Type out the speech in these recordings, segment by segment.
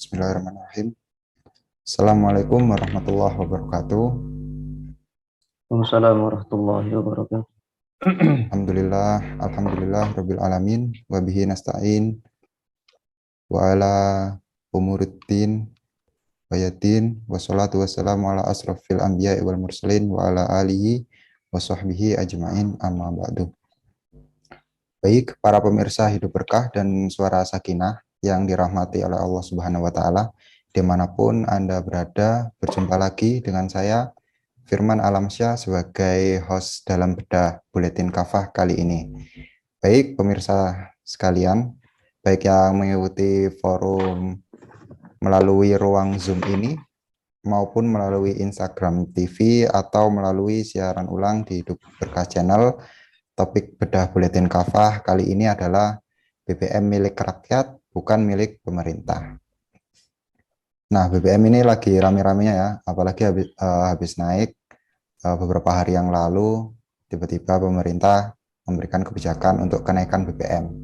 Bismillahirrahmanirrahim. Assalamualaikum warahmatullahi wabarakatuh. Waalaikumsalam warahmatullahi wabarakatuh. Alhamdulillah rabbil alamin wa bihi nasta'in wa ala umuriddin wa yatin wa salatu wassalamu ala asrafil anbiya'i wal mursalin wa ala alihi wa sahbihi ajma'in amma ba'du. Baik, para pemirsa Hidup Berkah dan Suara Sakinah yang dirahmati oleh Allah Subhanahu wa taala, dimanapun Anda berada, berjumpa lagi dengan saya Firman Alamsyah sebagai host dalam bedah Buletin Kafah kali ini. Baik pemirsa sekalian, baik yang mengikuti forum melalui ruang Zoom ini, maupun melalui Instagram TV atau melalui siaran ulang di Hidup Berkah Channel, topik bedah Buletin Kafah kali ini adalah BBM milik rakyat, bukan milik pemerintah. Nah, BBM ini lagi rame-ramenya ya, apalagi habis naik beberapa hari yang lalu, tiba-tiba pemerintah memberikan kebijakan untuk kenaikan BBM.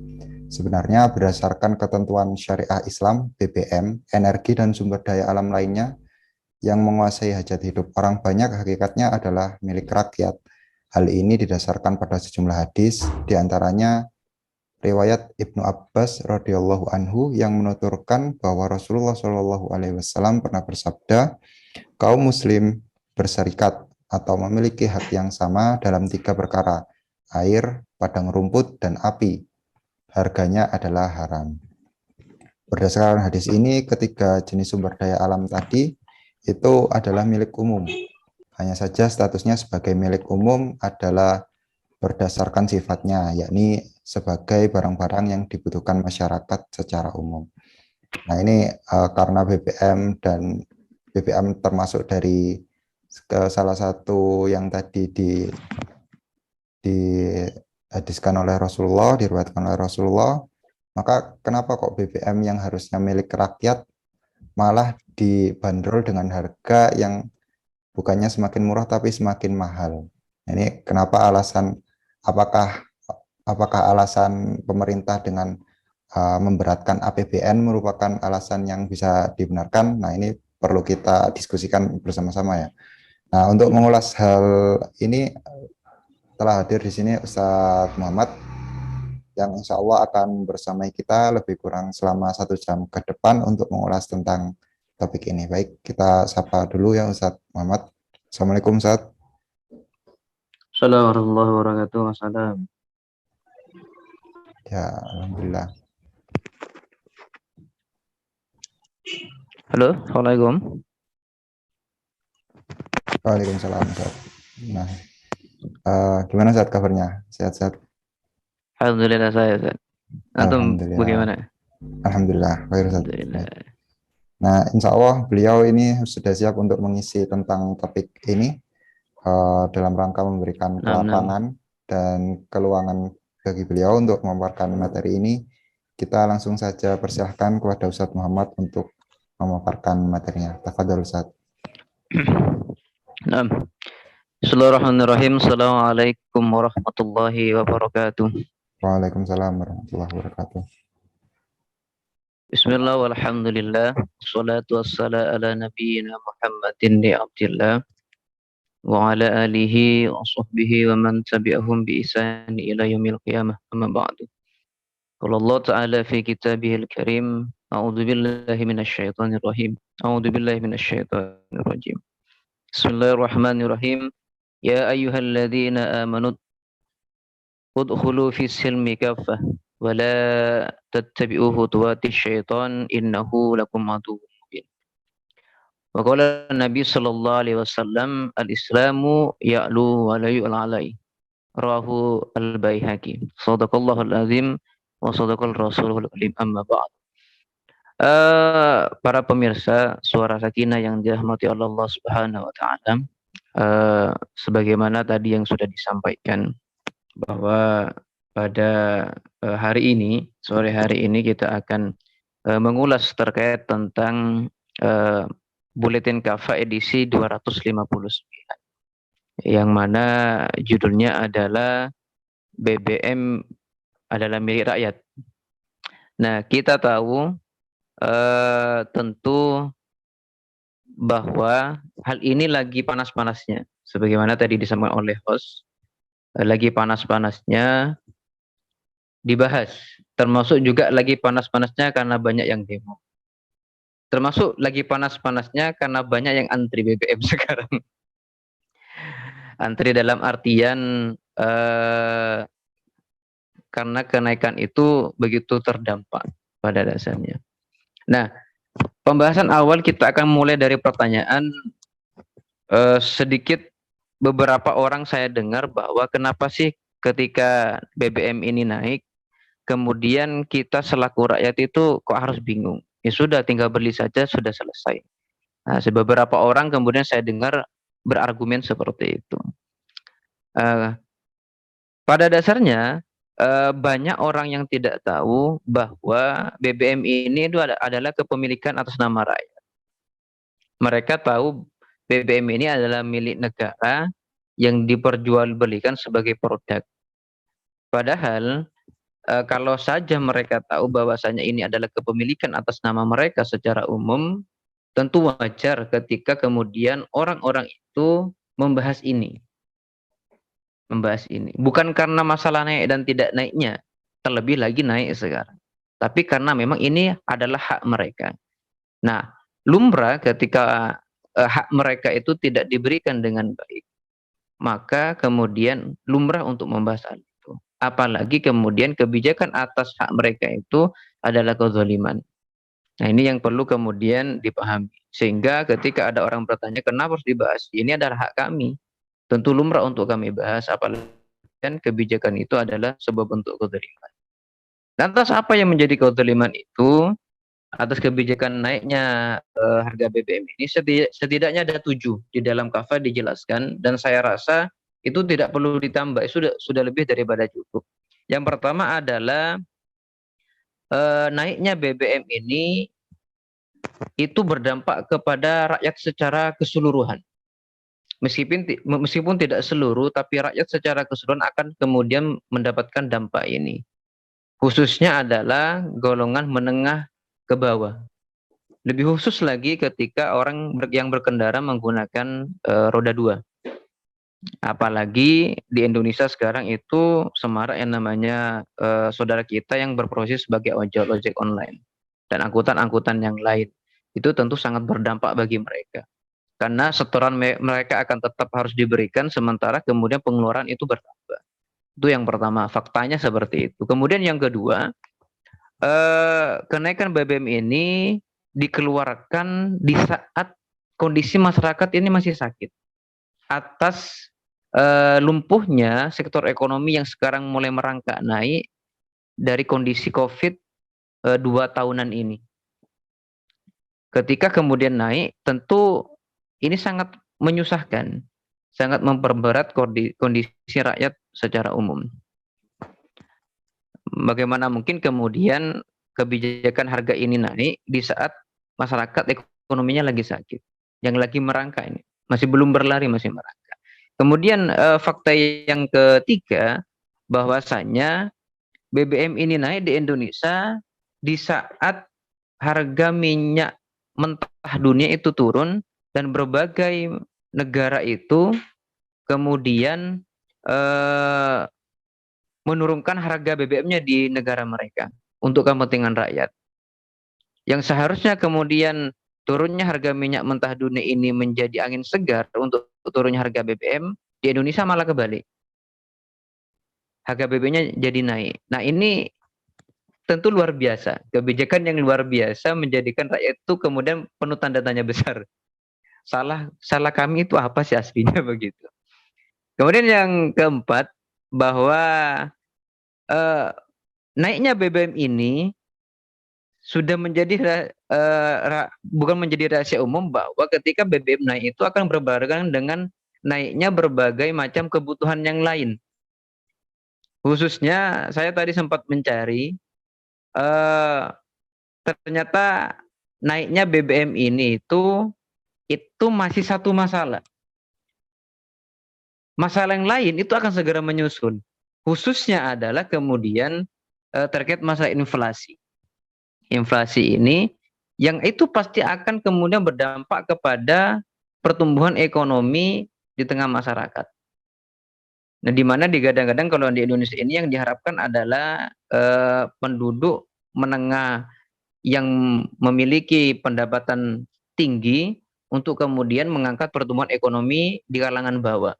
Sebenarnya berdasarkan ketentuan syariah Islam, BBM, energi dan sumber daya alam lainnya yang menguasai hajat hidup orang banyak hakikatnya adalah milik rakyat. Hal ini didasarkan pada sejumlah hadis, diantaranya riwayat Ibnu Abbas radhiyallahu anhu yang menuturkan bahwa Rasulullah Shallallahu alaihi wasallam pernah bersabda, kaum muslim berserikat atau memiliki hak yang sama dalam 3 perkara: air, padang rumput, dan api. Harganya adalah haram. Berdasarkan hadis ini, ketiga jenis sumber daya alam tadi itu adalah milik umum. Hanya saja statusnya sebagai milik umum adalah berdasarkan sifatnya, yakni sebagai barang-barang yang dibutuhkan masyarakat secara umum. Nah ini karena BBM dan BBM termasuk dari salah satu yang tadi dihadiskan oleh Rasulullah, diriwayatkan oleh Rasulullah, maka kenapa kok BBM yang harusnya milik rakyat malah dibanderol dengan harga yang bukannya semakin murah tapi semakin mahal? Ini kenapa alasan, apakah alasan pemerintah dengan memberatkan APBN merupakan alasan yang bisa dibenarkan? Nah, ini perlu kita diskusikan bersama-sama ya. Nah, untuk mengulas hal ini telah hadir di sini Ustadz Muhammad yang insya Allah akan bersama kita lebih kurang selama 1 jam ke depan untuk mengulas tentang topik ini. Baik, kita sapa dulu ya Ustadz Muhammad. Assalamualaikum Ustadz. Assalamualaikum warahmatullahi wabarakatuh. Assalam. Ya, alhamdulillah. Halo, assalamualaikum. Waalaikumsalam Ustadz. Nah, gimana Ustadz kabarnya? Sehat-sehat? Alhamdulillah saya, Ustaz. Antum Alhamdulillah. bagaimana? Alhamdulillah. Baik, Ustadz. Alhamdulillah. Nah, insya Allah beliau ini sudah siap untuk mengisi tentang topik ini dalam rangka memberikan kelapangan dan keluangan bagi beliau untuk memaparkan materi ini. Kita langsung saja persilahkan kepada Ustadz Muhammad untuk memaparkan materinya. Tafadhol Ustadz. Bismillahirrahmanirrahim. Assalamualaikum warahmatullahi wabarakatuh. Waalaikumsalam warahmatullahi wabarakatuh. Bismillah walhamdulillah. Wassalatu wassalamu ala nabiyyina Muhammadin li abdillah wa ala alihi wa sahbihi wa man tabi'ahum bi ihsan ila yaumil qiyamah. Amma ba'du. Qala Allah Ta'ala fi kitabihil karim, a'udzu billahi minasyaitonir rahim. A'udzu billahi minasyaitonir rajim. Bismillahirrahmanirrahim. Ya ayyuhalladzina amanu udkhulu fis silmi kaffah wa la tattabi'u khutuwatis syaitan innahu lakum aduwwun mubin. Wa qala Nabi sallallahu alaihi wasallam al-islamu ya'lu wa la yu'la alai. Rawahu al-Baihaqi. Shadaqallahul azim wa shadaqal rasulul karim, amma ba'd. Para pemirsa Suara Sakinah yang dirahmati Allah Subhanahu wa taala, sebagaimana tadi yang sudah disampaikan bahwa pada hari ini, sore hari ini kita akan mengulas terkait tentang Buletin Kafah edisi 259 yang mana judulnya adalah BBM adalah milik rakyat. Nah, kita tahu tentu bahwa hal ini lagi panas-panasnya. Sebagaimana tadi disampaikan oleh host, lagi panas-panasnya dibahas. Termasuk juga lagi panas-panasnya karena banyak yang demo. Termasuk lagi panas-panasnya karena banyak yang antri BBM sekarang. Antri dalam artian karena kenaikan itu begitu terdampak pada dasarnya. Nah, pembahasan awal kita akan mulai dari pertanyaan sedikit. Beberapa orang saya dengar bahwa kenapa sih ketika BBM ini naik, kemudian kita selaku rakyat itu kok harus bingung? Ya sudah, tinggal beli saja, sudah selesai. Nah, beberapa orang kemudian saya dengar berargumen seperti itu. Pada dasarnya banyak orang yang tidak tahu bahwa BBM ini itu adalah kepemilikan atas nama rakyat. Mereka tahu BBM ini adalah milik negara yang diperjualbelikan sebagai produk. Padahal kalau saja mereka tahu bahwasanya ini adalah kepemilikan atas nama mereka secara umum, tentu wajar ketika kemudian orang-orang itu membahas ini. Bukan karena masalah naik dan tidak naiknya, terlebih lagi naik sekarang. Tapi karena memang ini adalah hak mereka. Nah, lumrah ketika hak mereka itu tidak diberikan dengan baik, maka kemudian lumrah untuk membahas hal itu. Apalagi kemudian kebijakan atas hak mereka itu adalah kezaliman. Nah, ini yang perlu kemudian dipahami. Sehingga ketika ada orang bertanya, kenapa harus dibahas? Ini adalah hak kami. Tentu lumrah untuk kami bahas, apalagi kebijakan itu adalah sebuah bentuk kezaliman. Lantas apa yang menjadi kezaliman itu? Atas kebijakan naiknya harga BBM ini setidaknya ada 7 di dalam kafah dijelaskan, dan saya rasa itu tidak perlu ditambah, sudah lebih daripada cukup. Yang pertama adalah naiknya BBM ini itu berdampak kepada rakyat secara keseluruhan. Meskipun tidak seluruh, tapi rakyat secara keseluruhan akan kemudian mendapatkan dampak ini. Khususnya adalah golongan menengah ke bawah. Lebih khusus lagi ketika orang yang berkendara menggunakan roda 2. Apalagi di Indonesia sekarang itu semarak yang namanya saudara kita yang berprofesi sebagai ojek online dan angkutan-angkutan yang lain. Itu tentu sangat berdampak bagi mereka. Karena setoran mereka akan tetap harus diberikan, sementara kemudian pengeluaran itu bertambah. Itu yang pertama, faktanya seperti itu. Kemudian yang kedua, kenaikan BBM ini dikeluarkan di saat kondisi masyarakat ini masih sakit. Atas lumpuhnya sektor ekonomi yang sekarang mulai merangkak naik dari kondisi COVID 2 tahunan ini. Ketika kemudian naik, tentu ini sangat menyusahkan, sangat memperberat kondisi rakyat secara umum. Bagaimana mungkin kemudian kebijakan harga ini naik di saat masyarakat ekonominya lagi sakit, yang lagi merangkak ini, masih belum berlari, masih merangkak. Kemudian fakta yang ketiga, bahwasanya BBM ini naik di Indonesia di saat harga minyak mentah dunia itu turun, dan berbagai negara itu kemudian menurunkan harga BBM-nya di negara mereka untuk kepentingan rakyat. Yang seharusnya kemudian turunnya harga minyak mentah dunia ini menjadi angin segar untuk turunnya harga BBM, di Indonesia malah kebalik. Harga BBM-nya jadi naik. Nah, ini tentu luar biasa. Kebijakan yang luar biasa menjadikan rakyat itu kemudian penuh tanda tanya besar. Salah kami itu apa sih aslinya begitu. Kemudian yang keempat, bahwa naiknya BBM ini sudah menjadi bukan menjadi rahasia umum bahwa ketika BBM naik itu akan berbarengan dengan naiknya berbagai macam kebutuhan yang lain. Khususnya saya tadi sempat mencari, ternyata naiknya BBM ini itu masih satu masalah. Masalah yang lain itu akan segera menyusul. Khususnya adalah kemudian terkait masalah inflasi. Inflasi ini yang itu pasti akan kemudian berdampak kepada pertumbuhan ekonomi di tengah masyarakat. Nah, di mana digadang-gadang kalau di Indonesia ini yang diharapkan adalah penduduk menengah yang memiliki pendapatan tinggi untuk kemudian mengangkat pertumbuhan ekonomi di kalangan bawah.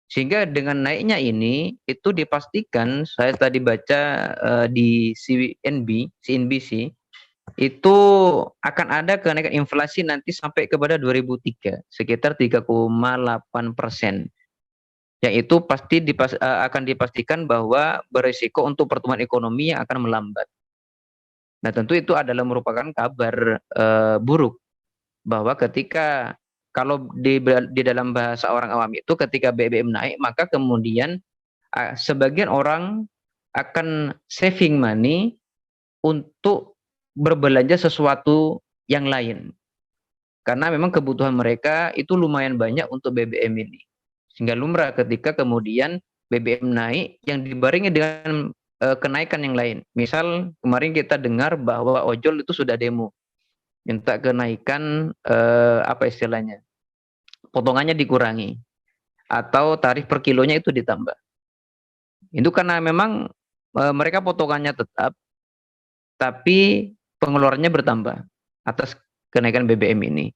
Sehingga dengan naiknya ini itu dipastikan, saya tadi baca di CNBC itu akan ada kenaikan inflasi nanti sampai kepada 2003 sekitar 3,8%. Yang itu pasti akan dipastikan bahwa berisiko untuk pertumbuhan ekonomi yang akan melambat. Nah, tentu itu adalah merupakan kabar buruk bahwa ketika kalau di dalam bahasa orang awam itu ketika BBM naik maka kemudian sebagian orang akan saving money untuk berbelanja sesuatu yang lain. Karena memang kebutuhan mereka itu lumayan banyak untuk BBM ini. Sehingga lumrah ketika kemudian BBM naik yang dibarengi dengan kenaikan yang lain. Misal kemarin kita dengar bahwa ojol itu sudah demo minta kenaikan apa istilahnya, potongannya dikurangi atau tarif per kilonya itu ditambah. Itu karena memang mereka potongannya tetap, tapi pengeluarannya bertambah atas kenaikan BBM ini.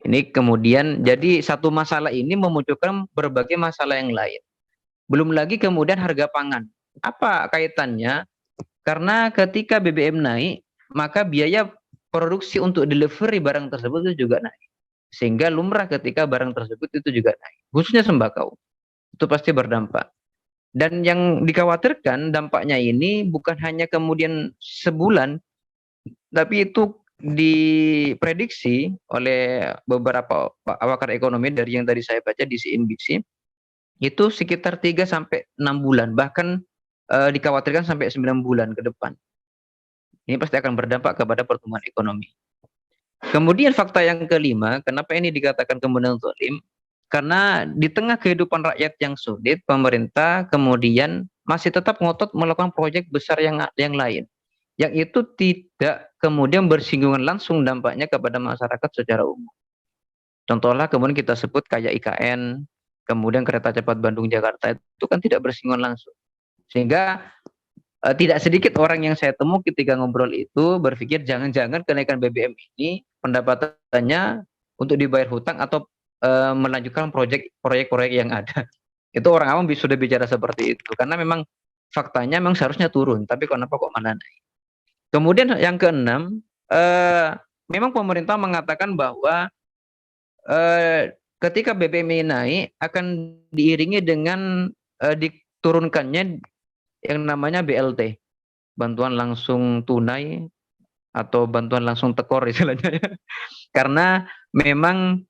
Ini kemudian jadi satu masalah ini memunculkan berbagai masalah yang lain. Belum lagi kemudian harga pangan. Apa kaitannya? Karena ketika BBM naik, maka biaya produksi untuk delivery barang tersebut itu juga naik. Sehingga lumrah ketika barang tersebut itu juga naik. Khususnya sembako. Itu pasti berdampak. Dan yang dikhawatirkan dampaknya ini bukan hanya kemudian sebulan, tapi itu diprediksi oleh beberapa pakar ekonomi dari yang tadi saya baca di CNBC, itu sekitar 3 sampai 6 bulan, bahkan dikhawatirkan sampai 9 bulan ke depan. Ini pasti akan berdampak kepada pertumbuhan ekonomi. Kemudian fakta yang kelima, kenapa ini dikatakan kemudian zalim? Karena di tengah kehidupan rakyat yang sulit, pemerintah kemudian masih tetap ngotot melakukan proyek besar yang lain. Yang itu tidak kemudian bersinggungan langsung dampaknya kepada masyarakat secara umum. Contohnya kemudian kita sebut kayak IKN, kemudian kereta cepat Bandung-Jakarta itu kan tidak bersinggungan langsung. Sehingga tidak sedikit orang yang saya temui ketika ngobrol itu berpikir jangan-jangan kenaikan BBM ini pendapatannya untuk dibayar hutang atau melanjutkan proyek-proyek yang ada. Itu orang awam sudah bicara seperti itu karena memang faktanya memang seharusnya turun, tapi kenapa kok malah naik? Kemudian yang keenam, memang pemerintah mengatakan bahwa ketika BBM ini naik akan diiringi dengan diturunkannya yang namanya BLT, bantuan langsung tunai atau bantuan langsung tekor istilahnya. Karena memang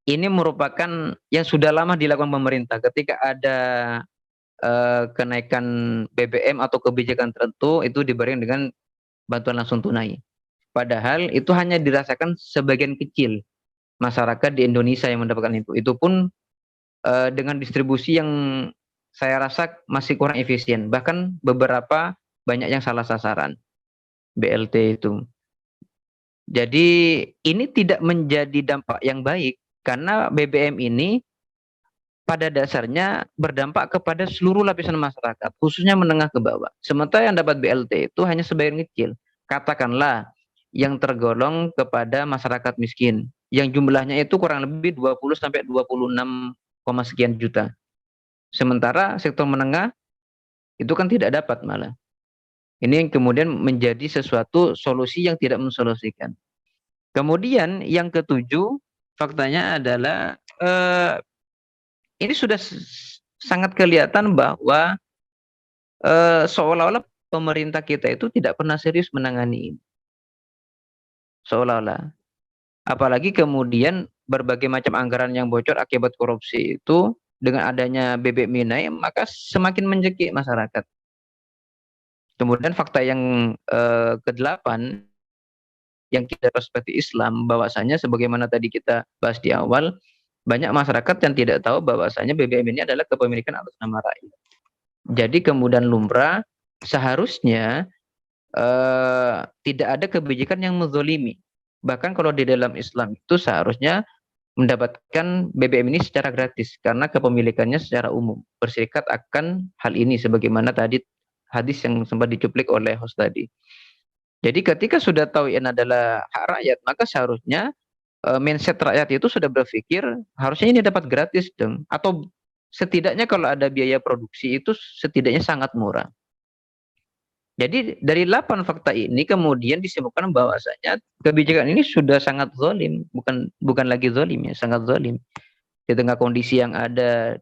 ini merupakan yang sudah lama dilakukan pemerintah ketika ada kenaikan BBM atau kebijakan tertentu itu dibarengi dengan bantuan langsung tunai. Padahal itu hanya dirasakan sebagian kecil masyarakat di Indonesia yang mendapatkan itu. Itu pun dengan distribusi yang saya rasa masih kurang efisien. Bahkan beberapa banyak yang salah sasaran BLT itu. Jadi ini tidak menjadi dampak yang baik karena BBM ini pada dasarnya berdampak kepada seluruh lapisan masyarakat, khususnya menengah ke bawah. Sementara yang dapat BLT itu hanya sebagian kecil. Katakanlah yang tergolong kepada masyarakat miskin, yang jumlahnya itu kurang lebih 20 sampai 26, sekian juta. Sementara sektor menengah itu kan tidak dapat malah. Ini yang kemudian menjadi sesuatu solusi yang tidak mensolusikan. Kemudian yang ketujuh, faktanya adalah ini sudah sangat kelihatan bahwa seolah-olah pemerintah kita itu tidak pernah serius menangani ini. Seolah-olah. Apalagi kemudian berbagai macam anggaran yang bocor akibat korupsi itu dengan adanya BBM naik maka semakin mencekik masyarakat. Kemudian fakta yang kedelapan yang kita perspektif Islam bahwasanya sebagaimana tadi kita bahas di awal, banyak masyarakat yang tidak tahu bahwasanya BBM ini adalah kepemilikan atas nama rakyat. Jadi kemudian lumrah seharusnya tidak ada kebijakan yang menzolimi. Bahkan kalau di dalam Islam itu seharusnya mendapatkan BBM ini secara gratis karena kepemilikannya secara umum. Berserikat akan hal ini sebagaimana tadi hadis yang sempat dicuplik oleh host tadi. Jadi ketika sudah tahu ini adalah hak rakyat, maka seharusnya mindset rakyat itu sudah berpikir harusnya ini dapat gratis dong. Atau setidaknya kalau ada biaya produksi itu setidaknya sangat murah. Jadi dari 8 fakta ini kemudian disimpulkan bahwasanya kebijakan ini sudah sangat zalim, bukan lagi zalim ya, sangat zalim. Di tengah kondisi yang ada,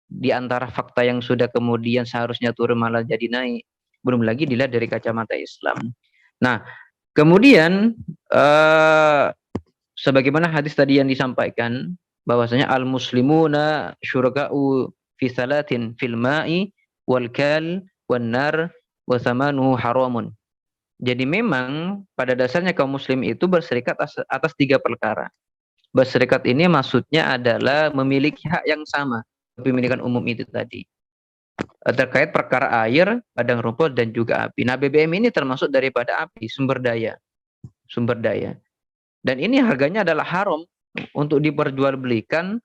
di antara fakta yang sudah kemudian seharusnya turun malah jadi naik. Belum lagi dilihat dari kacamata Islam. Nah, kemudian sebagaimana hadis tadi yang disampaikan bahwasanya al-muslimuna syuraka'u fi salatin fil ma'i wal kal wan nar wa thamanuhu haramun. Jadi memang pada dasarnya kaum muslim itu berserikat atas 3 perkara. Berserikat ini maksudnya adalah memiliki hak yang sama, kepemilikan umum itu tadi. Terkait perkara air, padang rumput dan juga api. Nah, BBM ini termasuk daripada api, sumber daya. Sumber daya. Dan ini harganya adalah haram untuk diperjualbelikan,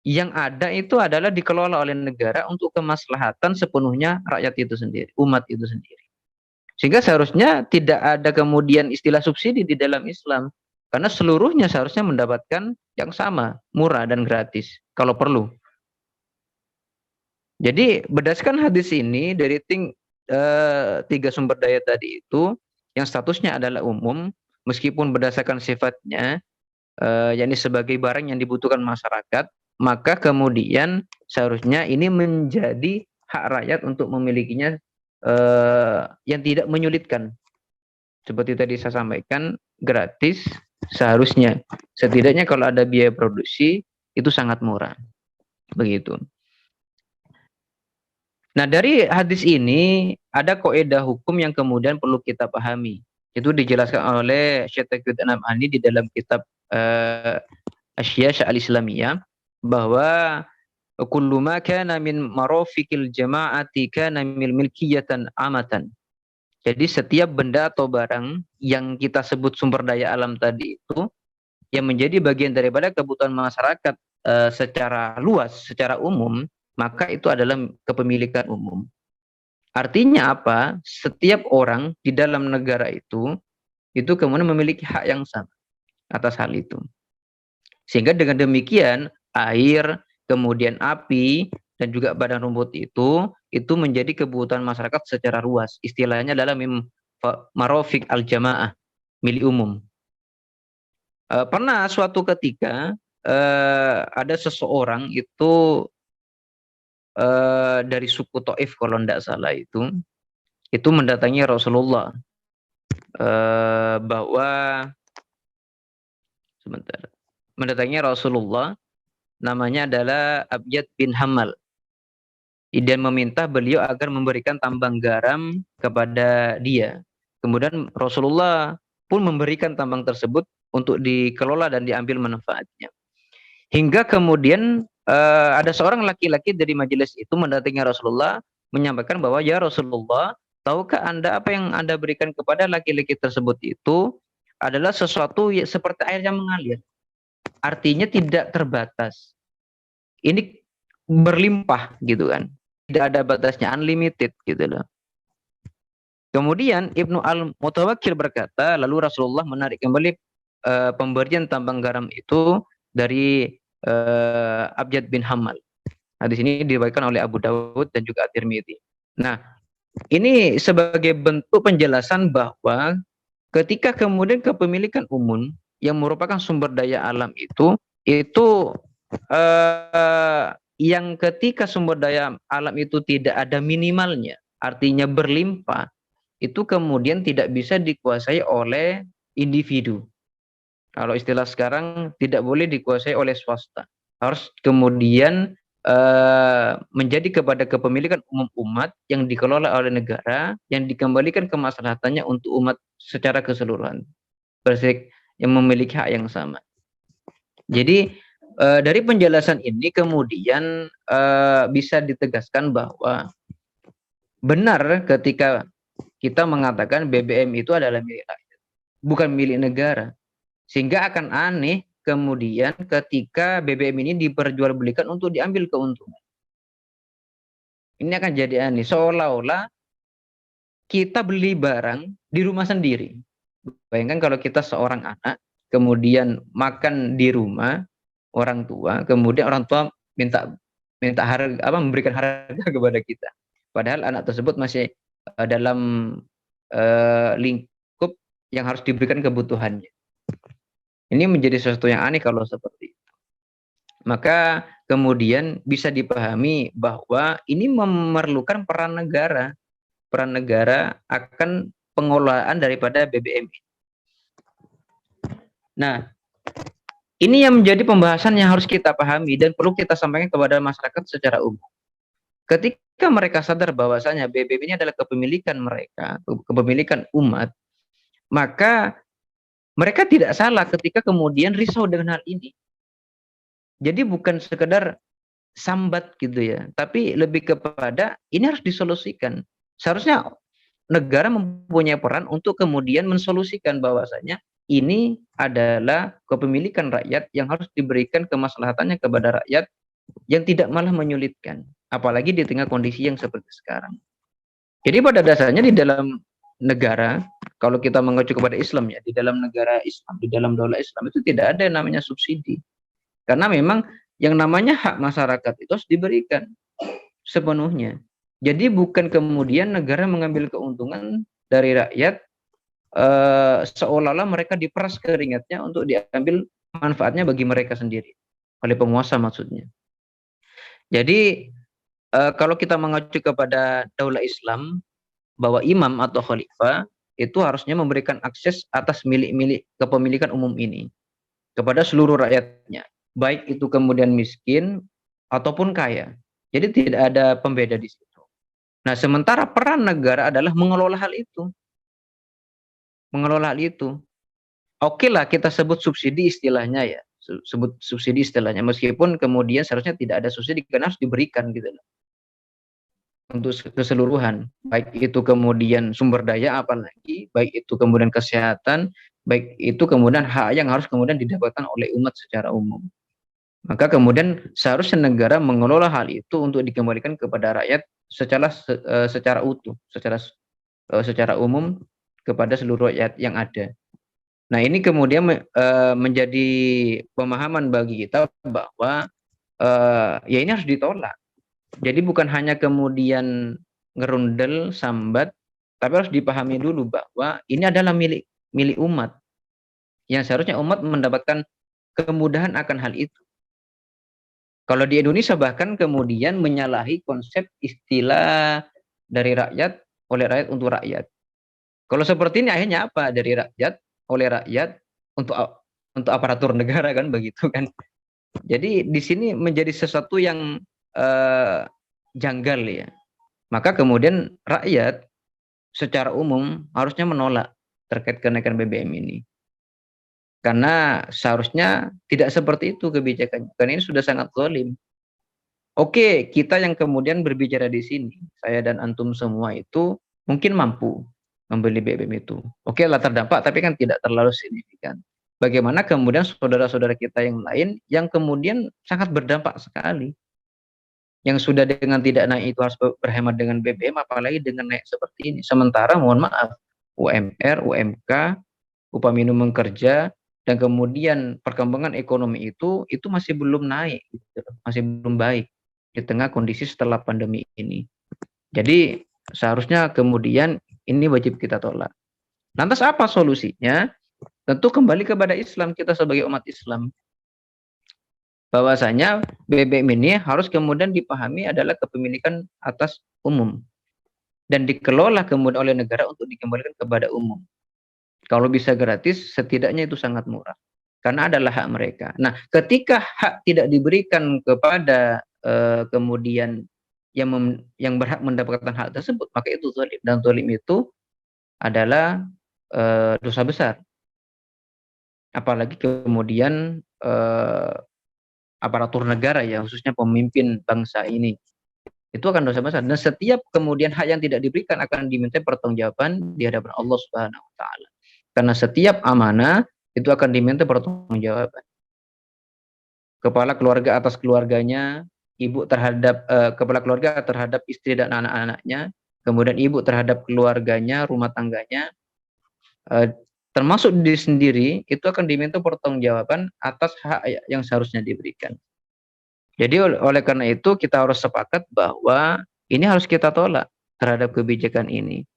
yang ada itu adalah dikelola oleh negara untuk kemaslahatan sepenuhnya rakyat itu sendiri, umat itu sendiri. Sehingga seharusnya tidak ada kemudian istilah subsidi di dalam Islam. Karena seluruhnya seharusnya mendapatkan yang sama, murah dan gratis, kalau perlu. Jadi berdasarkan hadis ini dari 3 sumber daya tadi itu, yang statusnya adalah umum, meskipun berdasarkan sifatnya, yakni sebagai barang yang dibutuhkan masyarakat, maka kemudian seharusnya ini menjadi hak rakyat untuk memilikinya yang tidak menyulitkan. Seperti tadi saya sampaikan, gratis seharusnya. Setidaknya kalau ada biaya produksi, itu sangat murah. Begitu. Nah, dari hadis ini ada kaidah hukum yang kemudian perlu kita pahami. Itu dijelaskan oleh Syekh Taqiyuddin Al-Ani di dalam kitab Asy-Syiah Al-Islamiyah, bahwa kullu ma kana min marafiqil jama'ati kana mil milkiyatan amatan. Jadi setiap benda atau barang yang kita sebut sumber daya alam tadi itu yang menjadi bagian daripada kebutuhan masyarakat secara luas, secara umum, maka itu adalah kepemilikan umum. Artinya apa? Setiap orang di dalam negara itu kemudian memiliki hak yang sama atas hal itu. Sehingga dengan demikian air, kemudian api, dan juga badan rumput itu menjadi kebutuhan masyarakat secara luas. Istilahnya adalah marafiq al-jamaah, milik umum. Pernah suatu ketika ada seseorang itu dari suku Taif kalau tidak salah itu mendatangi Rasulullah bahwa mendatangi Rasulullah, namanya adalah Abyad bin Hammal, dan meminta beliau agar memberikan tambang garam kepada dia. Kemudian Rasulullah pun memberikan tambang tersebut untuk dikelola dan diambil manfaatnya. Hingga kemudian ada seorang laki-laki dari majelis itu mendatangi Rasulullah, menyampaikan bahwa, ya Rasulullah, tahukah Anda apa yang Anda berikan kepada laki-laki tersebut itu adalah sesuatu seperti air yang mengalir. Artinya tidak terbatas. Ini berlimpah gitu kan. Tidak ada batasnya, unlimited gitu loh. Kemudian Ibnu Al-Mutawakkil berkata, lalu Rasulullah menarik kembali pemberian tambang garam itu dari Abyad bin Hammal. Hadis ini diriwayatkan oleh Abu Dawud dan juga At-Tirmidzi. Nah, ini sebagai bentuk penjelasan bahwa ketika kemudian kepemilikan umum yang merupakan sumber daya alam itu yang ketika sumber daya alam itu tidak ada minimalnya, artinya berlimpah, itu kemudian tidak bisa dikuasai oleh individu. Kalau istilah sekarang, tidak boleh dikuasai oleh swasta. Harus kemudian menjadi kepada kepemilikan umum umat yang dikelola oleh negara, yang dikembalikan kemaslahatannya untuk umat secara keseluruhan. Bersih, yang memiliki hak yang sama. Jadi dari penjelasan ini kemudian bisa ditegaskan bahwa benar ketika kita mengatakan BBM itu adalah milik rakyat, bukan milik negara. Sehingga akan aneh kemudian ketika BBM ini diperjualbelikan untuk diambil keuntungan. Ini akan jadi aneh, seolah-olah kita beli barang di rumah sendiri. Bayangkan kalau kita seorang anak, kemudian makan di rumah orang tua, kemudian orang tua minta harga memberikan harga kepada kita. Padahal anak tersebut masih dalam lingkup yang harus diberikan kebutuhannya. Ini menjadi sesuatu yang aneh kalau seperti itu. Maka kemudian bisa dipahami bahwa ini memerlukan peran negara. Peran negara akan pengelolaan daripada BBM. Nah, ini yang menjadi pembahasan yang harus kita pahami dan perlu kita sampaikan kepada masyarakat secara umum. Ketika mereka sadar bahwasanya BBM ini adalah kepemilikan mereka, kepemilikan umat, maka mereka tidak salah ketika kemudian risau dengan hal ini. Jadi bukan sekedar sambat gitu ya, tapi lebih kepada ini harus disolusikan. Seharusnya negara mempunyai peran untuk kemudian mensolusikan bahwasanya ini adalah kepemilikan rakyat yang harus diberikan kemaslahatannya kepada rakyat yang tidak malah menyulitkan, apalagi di tengah kondisi yang seperti sekarang. Jadi pada dasarnya di dalam negara, kalau kita mengacu kepada Islam ya, di dalam negara Islam, di dalam daulah Islam itu tidak ada yang namanya subsidi. Karena memang yang namanya hak masyarakat itu harus diberikan sepenuhnya. Jadi bukan kemudian negara mengambil keuntungan dari rakyat seolah-olah mereka diperas keringatnya untuk diambil manfaatnya bagi mereka sendiri oleh penguasa maksudnya. Jadi kalau kita mengacu kepada daulah Islam bahwa imam atau khalifah itu harusnya memberikan akses atas milik-milik kepemilikan umum ini kepada seluruh rakyatnya, baik itu kemudian miskin ataupun kaya. Jadi tidak ada pembeda di situ. Nah, sementara peran negara adalah mengelola hal itu. Mengelola hal itu. Oke lah kita sebut subsidi istilahnya ya. Sebut subsidi istilahnya. Meskipun kemudian seharusnya tidak ada subsidi karena harus diberikan gitu loh. Untuk keseluruhan. Baik itu kemudian sumber daya apalagi, baik itu kemudian kesehatan, baik itu kemudian hak yang harus kemudian didapatkan oleh umat secara umum. Maka kemudian seharusnya negara mengelola hal itu untuk dikembalikan kepada rakyat secara utuh, secara umum kepada seluruh rakyat yang ada. Nah, ini kemudian menjadi pemahaman bagi kita bahwa ya ini harus ditolak. Jadi bukan hanya kemudian ngerundel, sambat, tapi harus dipahami dulu bahwa ini adalah milik umat. Yang seharusnya umat mendapatkan kemudahan akan hal itu. Kalau di Indonesia bahkan kemudian menyalahi konsep istilah dari rakyat, oleh rakyat untuk rakyat. Kalau seperti ini akhirnya apa? Dari rakyat, oleh rakyat, untuk aparatur negara kan begitu kan. Jadi di sini menjadi sesuatu yang janggal ya. Maka kemudian rakyat secara umum harusnya menolak terkait kenaikan BBM ini. Karena seharusnya tidak seperti itu kebijakannya. Karena ini sudah sangat zalim. Oke, kita yang kemudian berbicara di sini, saya dan antum semua itu mungkin mampu membeli BBM itu. Oke lah terdampak, tapi kan tidak terlalu signifikan. Bagaimana kemudian saudara-saudara kita yang lain yang kemudian sangat berdampak sekali. Yang sudah dengan tidak naik itu harus berhemat dengan BBM, apalagi dengan naik seperti ini. Sementara mohon maaf, UMR, UMK, upah minimum kerja, dan kemudian perkembangan ekonomi itu masih belum naik, gitu. Masih belum baik di tengah kondisi setelah pandemi ini. Jadi seharusnya kemudian ini wajib kita tolak. Lantas apa solusinya? Tentu kembali kepada Islam, kita sebagai umat Islam. Bahwasanya BBM ini harus kemudian dipahami adalah kepemilikan atas umum. Dan dikelola kemudian oleh negara untuk dikembalikan kepada umum. Kalau bisa gratis, setidaknya itu sangat murah. Karena adalah hak mereka. Nah, ketika hak tidak diberikan kepada kemudian yang berhak mendapatkan hak tersebut, maka itu zalim. Dan zalim itu adalah dosa besar. Apalagi kemudian aparatur negara ya, khususnya pemimpin bangsa ini. itu akan dosa besar. Dan setiap kemudian hak yang tidak diberikan akan diminta pertanggungjawaban di hadapan Allah Subhanahu wa taala. Karena setiap amanah itu akan diminta pertanggungjawaban. Kepala keluarga atas keluarganya, ibu terhadap kepala keluarga terhadap istri dan anak-anaknya, kemudian ibu terhadap keluarganya, rumah tangganya, termasuk diri sendiri, itu akan diminta pertanggungjawaban atas hak yang seharusnya diberikan. Jadi oleh karena itu kita harus sepakat bahwa ini harus kita tolak terhadap kebijakan ini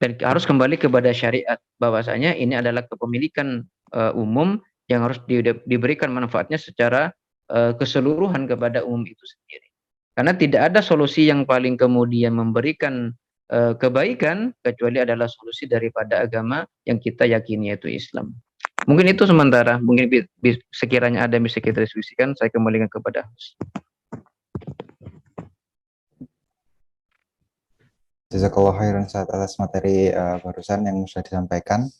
dan harus kembali kepada syariat bahwasanya ini adalah kepemilikan umum yang harus diberikan manfaatnya secara keseluruhan kepada umum itu sendiri. Karena tidak ada solusi yang paling kemudian memberikan kebaikan kecuali adalah solusi daripada agama yang kita yakini yaitu Islam. Mungkin itu sementara, mungkin sekiranya ada yang bisa kita diskusikan, saya kembalikan kepada host. Jazakallah khairan Ustaz atas materi barusan yang sudah disampaikan.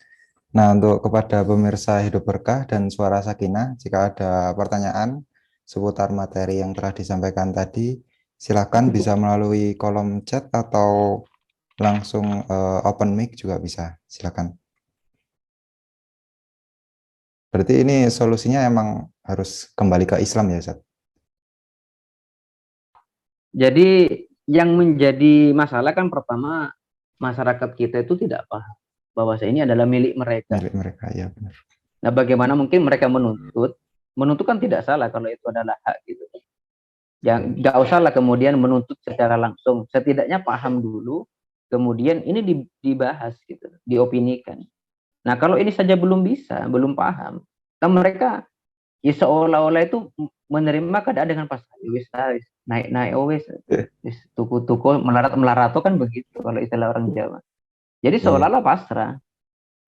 Nah, untuk kepada pemirsa Hidup Berkah dan Suara Sakinah, jika ada pertanyaan seputar materi yang telah disampaikan tadi, silakan bisa melalui kolom chat atau langsung open mic juga bisa. Silakan. Berarti ini solusinya emang harus kembali ke Islam ya, Ustaz? Jadi yang menjadi masalah kan pertama masyarakat kita itu tidak paham bahwa ini adalah milik mereka. Milik mereka, ya benar. Nah, bagaimana mungkin mereka menuntut? Menuntut kan tidak salah kalau itu adalah hak gitu. Yang nggak usahlah kemudian menuntut secara langsung. Setidaknya paham dulu, kemudian ini dibahas gitu, diopinikan. Nah, kalau ini saja belum bisa, belum paham, kan mereka ya seolah-olah itu menerima keadaan dengan pasrah. Wis naik wis tuku-tuku melarat kan begitu kalau istilah orang Jawa. Jadi seolah-olah pasrah.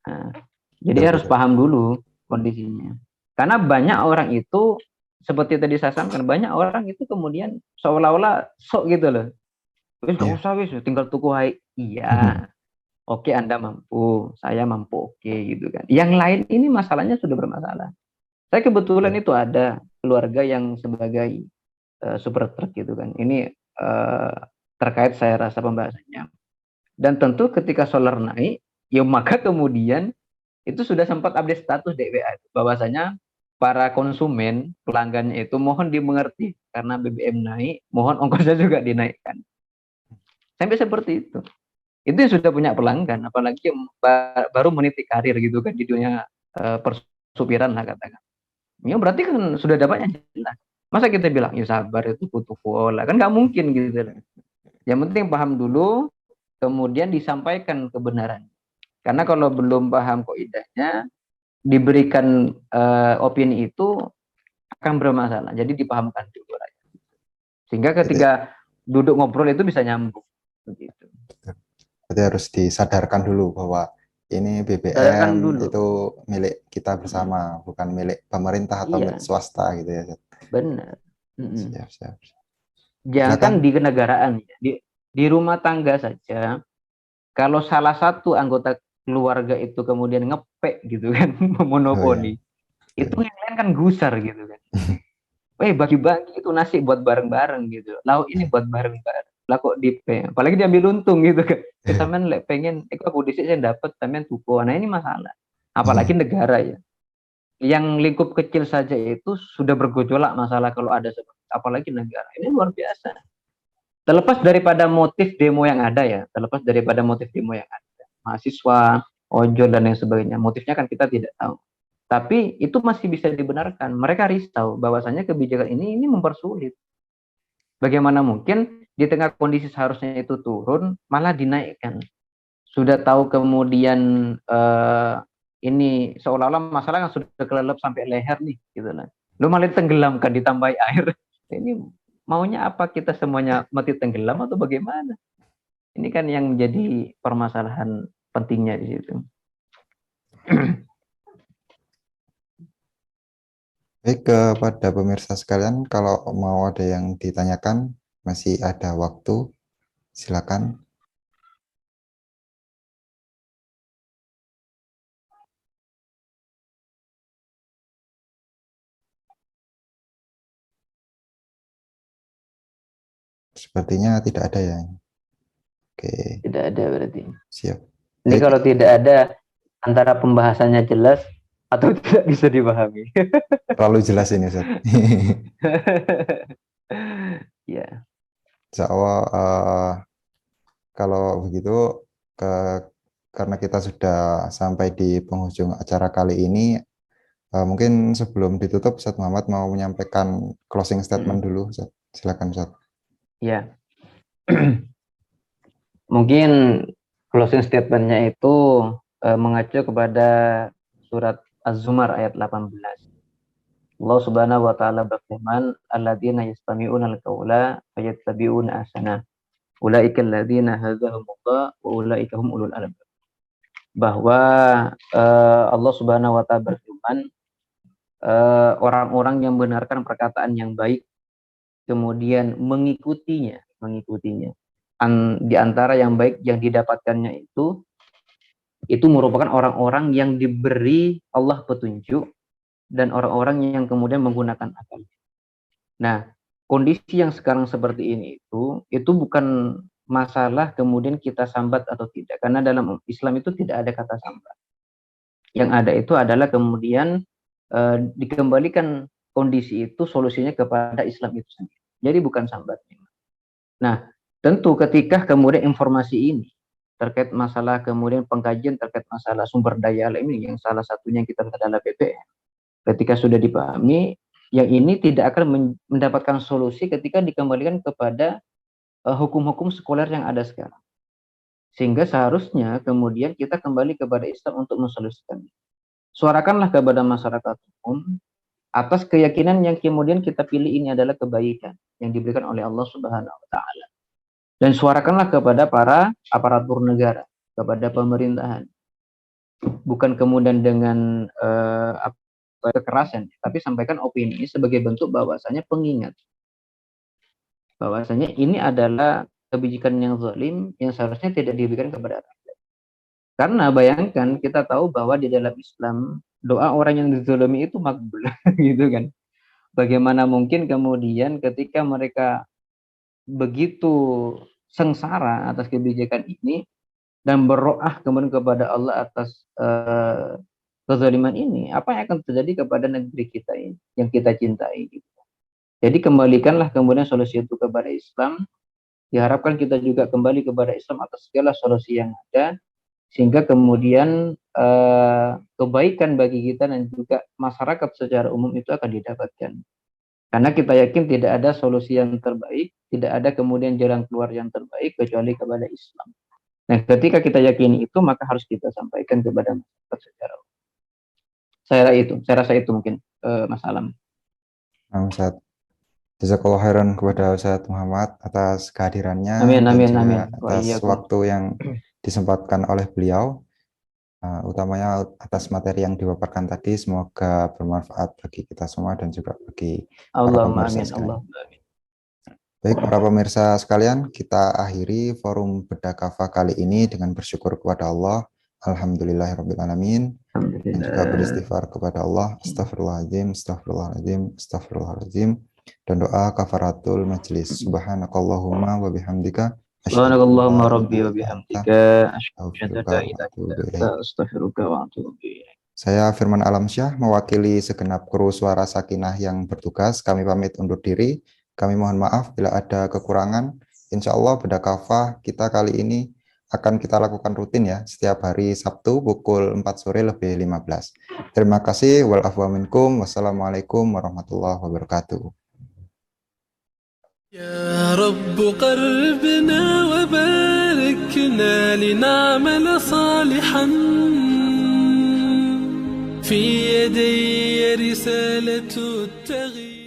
Nah, jadi harus paham dulu kondisinya. Karena banyak orang itu seperti tadi saya sampaikan, banyak orang itu kemudian seolah-olah sok gitu loh. Wis gak usah wis tinggal tuku hai. Iya. Oke, Anda mampu, saya mampu, oke gitu kan. Yang lain ini masalahnya sudah bermasalah. Saya kebetulan itu ada keluarga yang sebagai super truk gitu kan. Ini terkait saya rasa pembahasannya. Dan tentu ketika solar naik, ya maka kemudian itu sudah sempat update status DWA bahwasanya para konsumen pelanggannya itu mohon dimengerti karena BBM naik, mohon ongkosnya juga dinaikkan. Sampai seperti itu. Itu yang sudah punya pelanggan, apalagi yang baru meniti karir gitu kan di dunia persupiran lah katakan. Ya berarti kan sudah dapatnya jelas. Masa kita bilang ya sabar itu butuh pola, kan nggak mungkin gitu. Yang penting paham dulu, kemudian disampaikan kebenaran. Karena kalau belum paham kaidahnya, diberikan opini itu akan bermasalah. Jadi dipahamkan dulu. Sehingga ketika duduk ngobrol itu bisa nyambung. Begitu. Berarti harus disadarkan dulu bahwa ini BBM itu milik kita bersama, bukan milik pemerintah atau milik swasta gitu ya. Benar. Siap. Jangan di kenegaraan, di rumah tangga saja. Kalau salah satu anggota keluarga itu kemudian ngepek gitu kan, memonopoli, itu yang lain kan gusar gitu kan. Bagi-bagi itu nasi buat bareng-bareng gitu, lauk ini buat bareng-bareng. Lah kok dipe, apalagi diambil untung gitu kan. Sampean lek pengen, aku dhisik saya dapat, sampean tuku. Nah ini masalah. Apalagi negara ya. Yang lingkup kecil saja itu sudah bergejolak masalah kalau ada seperti apalagi negara. Ini luar biasa. Terlepas daripada motif demo yang ada ya, mahasiswa, ojol dan lain sebagainya, motifnya kan kita tidak tahu. Tapi itu masih bisa dibenarkan. Mereka risau bahwasanya kebijakan ini mempersulit. Bagaimana mungkin di tengah kondisi seharusnya itu turun, malah dinaikkan. Sudah tahu kemudian ini seolah-olah masalah yang sudah kelelep sampai leher nih, gitu lah. Lu malah tenggelamkan ditambahi air. Ini maunya apa, kita semuanya mati tenggelam atau bagaimana? Ini kan yang menjadi permasalahan pentingnya di situ. Baik, kepada pemirsa sekalian, kalau mau ada yang ditanyakan, masih ada waktu, silakan. Sepertinya tidak ada ya. Oke, Tidak ada berarti. siap. Ini Baik. kalau tidak ada, antara pembahasannya jelas atau tidak bisa dipahami. Terlalu jelas ini, Ustaz. Ya, Insya Allah, kalau begitu, karena kita sudah sampai di penghujung acara kali ini, mungkin sebelum ditutup, Ustaz Muhammad mau menyampaikan closing statement dulu, Ustaz. Silakan, Ustaz. ya. Mungkin closing statement-nya itu mengacu kepada surat Az-Zumar ayat 18. Allah Subhanahu wa taala berfirman, "Alladzina yastami'una al-qaula fayattabi'una ahsana. Ulaika alladzina hadahumullah wa ulaika hum ulul albab." Bahwa Allah Subhanahu wa taala berfirman, orang-orang yang benarkan perkataan yang baik kemudian mengikutinya. Di antara yang baik yang didapatkannya itu merupakan orang-orang yang diberi Allah petunjuk dan orang-orang yang kemudian menggunakan akal. Nah, kondisi yang sekarang seperti ini itu bukan masalah kemudian kita sambat atau tidak, karena dalam Islam itu tidak ada kata sambat. Yang ada itu adalah kemudian dikembalikan kondisi itu, solusinya kepada Islam itu sendiri. Jadi bukan sambat. Nah, tentu ketika kemudian informasi ini terkait masalah kemudian pengkajian terkait masalah sumber daya alam ini, yang salah satunya kita adalah BPM, ketika sudah dipahami, yang ini tidak akan mendapatkan solusi ketika dikembalikan kepada hukum-hukum sekuler yang ada sekarang. Sehingga seharusnya kemudian kita kembali kepada Islam untuk mensolusikan. Suarakanlah kepada masyarakat umum atas keyakinan yang kemudian kita pilih ini adalah kebaikan yang diberikan oleh Allah Subhanahu wa taala. Dan suarakanlah kepada para aparatur negara, kepada pemerintahan. Bukan kemudian dengan kekerasan, tapi sampaikan opini sebagai bentuk bahwasanya pengingat. Bahwasanya ini adalah kebijakan yang zalim yang seharusnya tidak diberikan kepada rakyat. Karena bayangkan, kita tahu bahwa di dalam Islam doa orang yang dizalimi itu makbul, gitu kan. Bagaimana mungkin kemudian ketika mereka begitu sengsara atas kebijakan ini dan berdoa kemudian kepada Allah atas kezaliman ini, apa yang akan terjadi kepada negeri kita ini yang kita cintai? Gitu. Jadi kembalikanlah kemudian solusi itu kepada Islam. Diharapkan kita juga kembali kepada Islam atas segala solusi yang ada, sehingga kemudian kebaikan bagi kita dan juga masyarakat secara umum itu akan didapatkan. Karena kita yakin tidak ada solusi yang terbaik, tidak ada kemudian jalan keluar yang terbaik kecuali kepada Islam. Nah, ketika kita yakini itu, maka harus kita sampaikan kepada masyarakat secara umum. Saya rasa itu mungkin Mas Alam. Nah, Ustaz. Jazakallah khairan kepada Ustaz Muhammad atas kehadirannya Amin, dan amin, juga amin. atas waktu yang disempatkan oleh beliau, utamanya atas materi yang dipaparkan tadi. Semoga bermanfaat bagi kita semua dan juga bagi para pemirsa sekalian. Baik, para pemirsa sekalian, kita akhiri forum Bedah Kafah kali ini dengan bersyukur kepada Allah. Alhamdulillahirrabbilalamin. Dan juga beristighfar kepada Allah. Astaghfirullahaladzim, astaghfirullahaladzim, astaghfirullahaladzim. Dan doa kafaratul majlis. Subhanakallahumma wa bihamdika. Subhanakallahumma rabbi wa bihamdika. Asyhadu an la ilaha illa anta, astaghfiruka wa atubu ilaik. Saya Firman Alamsyah mewakili segenap kru Suara Sakinah yang bertugas. Kami pamit undur diri. Kami mohon maaf bila ada kekurangan. Insya Allah Bedah Kafah kita kali ini akan kita lakukan rutin ya, setiap hari Sabtu pukul 4 sore lebih 15. Terima kasih. Wal afwa minkum. Wassalamualaikum warahmatullahi wabarakatuh. يا رب قربنا وباركنا لنعمل صالحا في يدي رسالة التغيير.